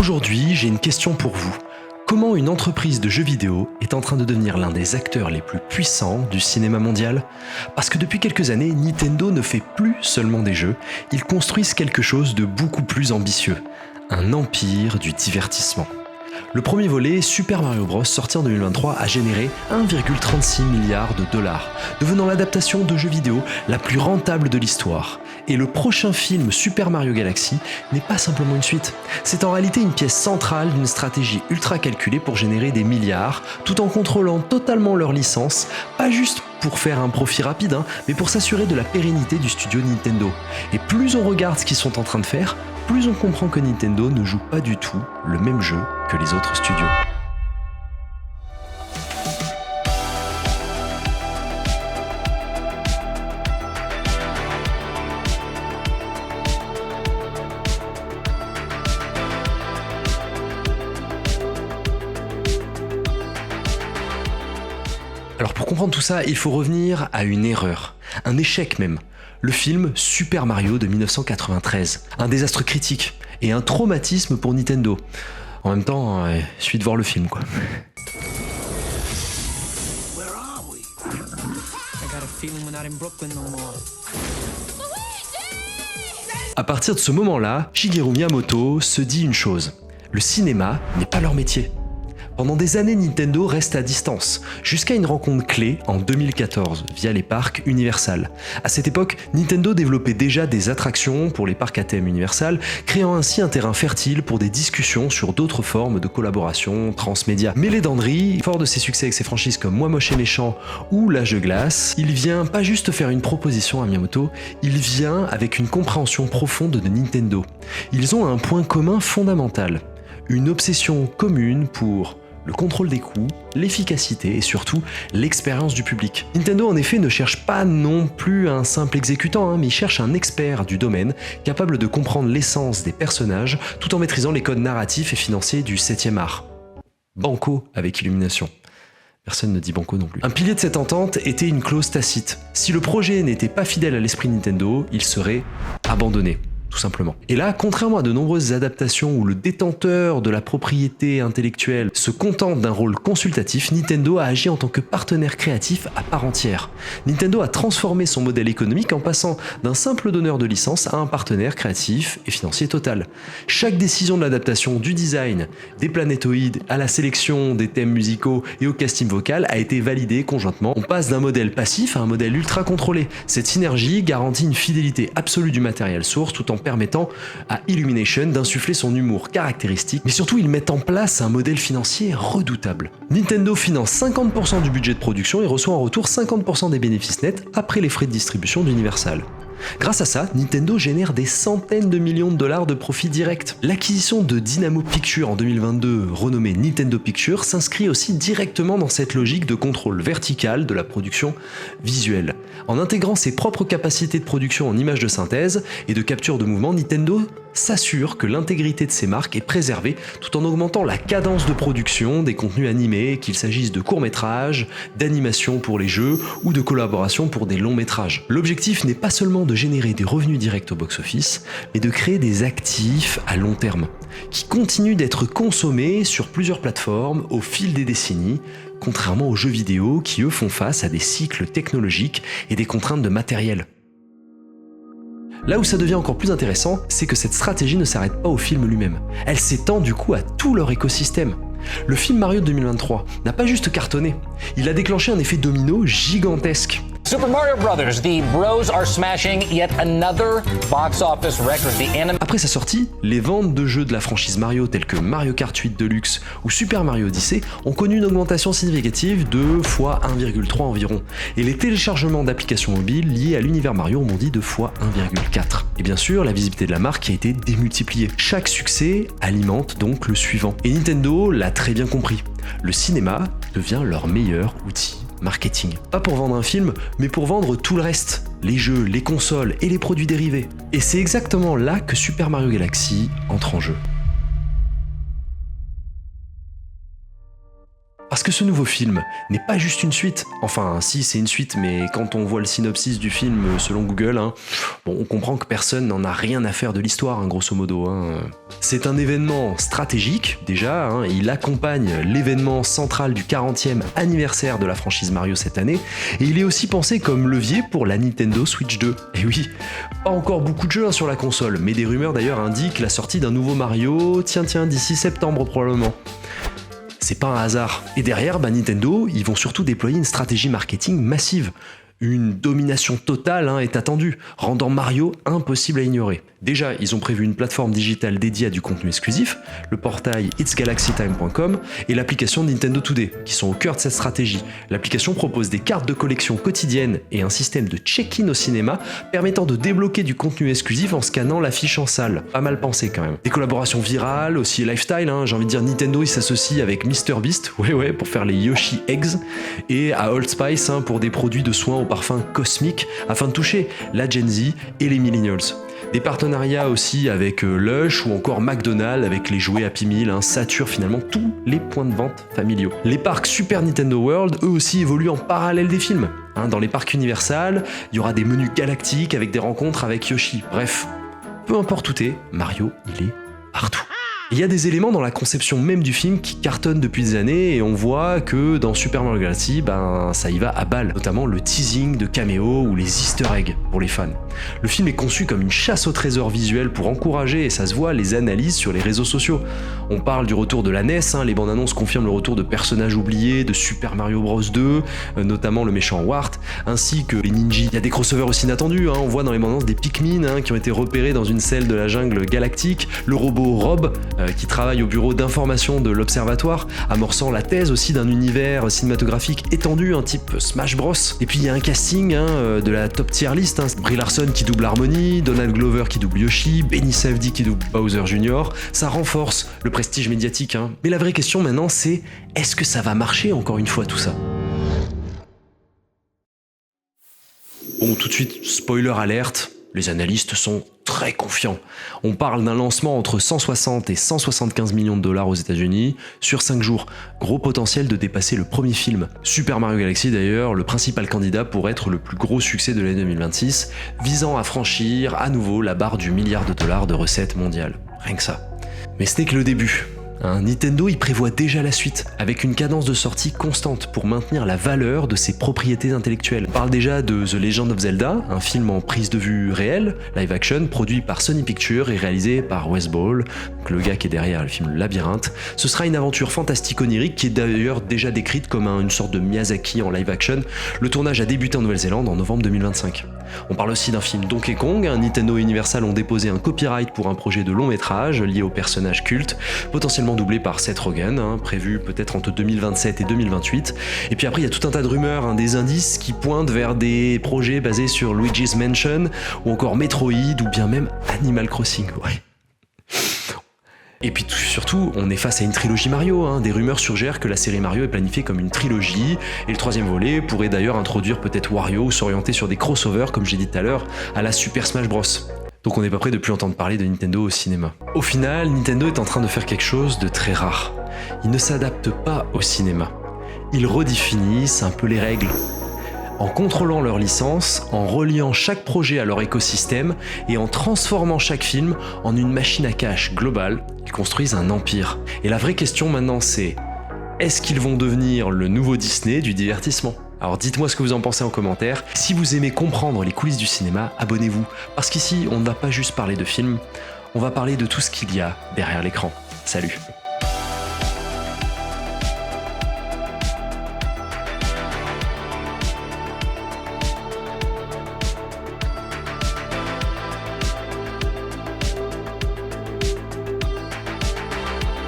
Aujourd'hui, j'ai une question pour vous. Comment une entreprise de jeux vidéo est en train de devenir l'un des acteurs les plus puissants du cinéma mondial? Parce que depuis quelques années, Nintendo ne fait plus seulement des jeux, ils construisent quelque chose de beaucoup plus ambitieux. Un empire du divertissement. Le premier volet, Super Mario Bros, sorti en 2023, a généré 1,36 milliard de dollars, devenant l'adaptation de jeux vidéo la plus rentable de l'histoire. Et le prochain film Super Mario Galaxy n'est pas simplement une suite. C'est en réalité une pièce centrale d'une stratégie ultra calculée pour générer des milliards, tout en contrôlant totalement leur licence, pas juste pour faire un profit rapide, mais pour s'assurer de la pérennité du studio Nintendo. Et plus on regarde ce qu'ils sont en train de faire, plus on comprend que Nintendo ne joue pas du tout le même jeu que les autres studios. Alors pour comprendre tout ça, il faut revenir à une erreur, un échec même. Le film Super Mario de 1993, un désastre critique et un traumatisme pour Nintendo. En même temps, il suffit de voir le film quoi. À partir de ce moment-là, Shigeru Miyamoto se dit une chose, le cinéma n'est pas leur métier. Pendant des années, Nintendo reste à distance, jusqu'à une rencontre clé en 2014 via les parcs Universal. À cette époque, Nintendo développait déjà des attractions pour les parcs à thème Universal, créant ainsi un terrain fertile pour des discussions sur d'autres formes de collaboration transmédia. Mêlé d'Andry, fort de ses succès avec ses franchises comme Moi Moche et Méchant ou L'Âge de Glace, il vient pas juste faire une proposition à Miyamoto, il vient avec une compréhension profonde de Nintendo. Ils ont un point commun fondamental, une obsession commune pour le contrôle des coûts, l'efficacité et surtout l'expérience du public. Nintendo en effet ne cherche pas non plus un simple exécutant, mais il cherche un expert du domaine capable de comprendre l'essence des personnages tout en maîtrisant les codes narratifs et financiers du 7e art. Banco avec Illumination. Personne ne dit banco non plus. Un pilier de cette entente était une clause tacite. Si le projet n'était pas fidèle à l'esprit Nintendo, il serait abandonné. Tout simplement. Et là, contrairement à de nombreuses adaptations où le détenteur de la propriété intellectuelle se contente d'un rôle consultatif, Nintendo a agi en tant que partenaire créatif à part entière. Nintendo a transformé son modèle économique en passant d'un simple donneur de licence à un partenaire créatif et financier total. Chaque décision de l'adaptation du design, des planétoïdes, à la sélection des thèmes musicaux et au casting vocal a été validée conjointement. On passe d'un modèle passif à un modèle ultra contrôlé. Cette synergie garantit une fidélité absolue du matériel source tout en permettant à Illumination d'insuffler son humour caractéristique, mais surtout ils mettent en place un modèle financier redoutable. Nintendo finance 50% du budget de production et reçoit en retour 50% des bénéfices nets après les frais de distribution d'Universal. Grâce à ça, Nintendo génère des centaines de millions de dollars de profits directs. L'acquisition de Dynamo Pictures en 2022, renommée Nintendo Pictures, s'inscrit aussi directement dans cette logique de contrôle vertical de la production visuelle. En intégrant ses propres capacités de production en images de synthèse et de capture de mouvement, Nintendo s'assure que l'intégrité de ses marques est préservée tout en augmentant la cadence de production des contenus animés, qu'il s'agisse de courts-métrages, d'animations pour les jeux ou de collaborations pour des longs-métrages. L'objectif n'est pas seulement de générer des revenus directs au box-office, mais de créer des actifs à long terme, qui continuent d'être consommés sur plusieurs plateformes au fil des décennies, contrairement aux jeux vidéo qui eux font face à des cycles technologiques et des contraintes de matériel. Là où ça devient encore plus intéressant, c'est que cette stratégie ne s'arrête pas au film lui-même. Elle s'étend du coup à tout leur écosystème. Le film Mario de 2023 n'a pas juste cartonné, il a déclenché un effet domino gigantesque. Super Mario Brothers, the bros are smashing yet another box office record. Après sa sortie, les ventes de jeux de la franchise Mario tels que Mario Kart 8 Deluxe ou Super Mario Odyssey ont connu une augmentation significative de fois 1,3 environ. Et les téléchargements d'applications mobiles liés à l'univers Mario ont bondi de fois 1,4. Et bien sûr, la visibilité de la marque a été démultipliée. Chaque succès alimente donc le suivant. Et Nintendo l'a très bien compris. Le cinéma devient leur meilleur outil marketing. Pas pour vendre un film, mais pour vendre tout le reste. Les jeux, les consoles et les produits dérivés. Et c'est exactement là que Super Mario Galaxy entre en jeu. Parce que ce nouveau film n'est pas juste une suite. Enfin, si, c'est une suite, mais quand on voit le synopsis du film selon Google, bon, on comprend que personne n'en a rien à faire de l'histoire, grosso modo. C'est un événement stratégique, déjà, il accompagne l'événement central du 40e anniversaire de la franchise Mario cette année, et il est aussi pensé comme levier pour la Nintendo Switch 2. Et oui, pas encore beaucoup de jeux sur la console, mais des rumeurs d'ailleurs indiquent la sortie d'un nouveau Mario, tiens, d'ici septembre probablement. C'est pas un hasard. Et derrière, Nintendo, ils vont surtout déployer une stratégie marketing massive. Une domination totale est attendue, rendant Mario impossible à ignorer. Déjà, ils ont prévu une plateforme digitale dédiée à du contenu exclusif, le portail itsgalaxytime.com et l'application Nintendo Today, qui sont au cœur de cette stratégie. L'application propose des cartes de collection quotidiennes et un système de check-in au cinéma permettant de débloquer du contenu exclusif en scannant l'affiche en salle. Pas mal pensé quand même. Des collaborations virales, aussi lifestyle, j'ai envie de dire Nintendo il s'associe avec MrBeast, ouais, pour faire les Yoshi Eggs, et à Old Spice pour des produits de soins au parfum cosmique afin de toucher la Gen Z et les millennials. Des partenariats aussi avec Lush ou encore McDonald's avec les jouets Happy Meal saturent finalement tous les points de vente familiaux. Les parcs Super Nintendo World, eux aussi, évoluent en parallèle des films. Dans les parcs Universal, il y aura des menus galactiques avec des rencontres avec Yoshi. Bref, peu importe où t'es, Mario, il est partout. Il y a des éléments dans la conception même du film qui cartonnent depuis des années et on voit que dans Super Mario Galaxy, ça y va à balle, notamment le teasing de caméos ou les easter eggs pour les fans. Le film est conçu comme une chasse au trésor visuel pour encourager, et ça se voit, les analyses sur les réseaux sociaux. On parle du retour de la NES, les bandes annonces confirment le retour de personnages oubliés de Super Mario Bros 2, notamment le méchant Wart, ainsi que les ninjas. Il y a des crossovers aussi inattendus, on voit dans les bandes annonces des Pikmin qui ont été repérés dans une selle de la jungle galactique, le robot Rob, qui travaille au bureau d'information de l'Observatoire, amorçant la thèse aussi d'un univers cinématographique étendu, un type Smash Bros. Et puis il y a un casting de la top tier list, Brie Larson qui double Harmony, Donald Glover qui double Yoshi, Benny Safdie qui double Bowser Jr. Ça renforce le prestige médiatique. Mais la vraie question maintenant c'est, est-ce que ça va marcher encore une fois tout ça ? Bon, tout de suite, spoiler alerte, les analystes sont très confiants. On parle d'un lancement entre 160 et 175 millions de dollars aux États-Unis sur 5 jours. Gros potentiel de dépasser le premier film. Super Mario Galaxy d'ailleurs, le principal candidat pour être le plus gros succès de l'année 2026, visant à franchir à nouveau la barre du milliard de dollars de recettes mondiales. Rien que ça. Mais ce n'est que le début. Nintendo y prévoit déjà la suite, avec une cadence de sortie constante pour maintenir la valeur de ses propriétés intellectuelles. On parle déjà de The Legend of Zelda, un film en prise de vue réelle, live action, produit par Sony Pictures et réalisé par Wes Ball, le gars qui est derrière le film Labyrinthe. Ce sera une aventure fantastique onirique qui est d'ailleurs déjà décrite comme une sorte de Miyazaki en live action. Le tournage a débuté en Nouvelle-Zélande en novembre 2025. On parle aussi d'un film Donkey Kong. Nintendo et Universal ont déposé un copyright pour un projet de long métrage lié au personnage culte, potentiellement doublé par Seth Rogen, prévu peut-être entre 2027 et 2028. Et puis après, il y a tout un tas de rumeurs, des indices qui pointent vers des projets basés sur Luigi's Mansion, ou encore Metroid, ou bien même Animal Crossing. Ouais. Et puis surtout, on est face à une trilogie Mario. Des rumeurs suggèrent que la série Mario est planifiée comme une trilogie, et le troisième volet pourrait d'ailleurs introduire peut-être Wario ou s'orienter sur des crossovers, comme j'ai dit tout à l'heure, à la Super Smash Bros. Donc on n'est pas prêt de plus entendre parler de Nintendo au cinéma. Au final, Nintendo est en train de faire quelque chose de très rare. Ils ne s'adaptent pas au cinéma. Ils redéfinissent un peu les règles. En contrôlant leur licence, en reliant chaque projet à leur écosystème et en transformant chaque film en une machine à cash globale, ils construisent un empire. Et la vraie question maintenant c'est, est-ce qu'ils vont devenir le nouveau Disney du divertissement ? Alors dites-moi ce que vous en pensez en commentaire. Si vous aimez comprendre les coulisses du cinéma, abonnez-vous. Parce qu'ici, on ne va pas juste parler de films, on va parler de tout ce qu'il y a derrière l'écran. Salut!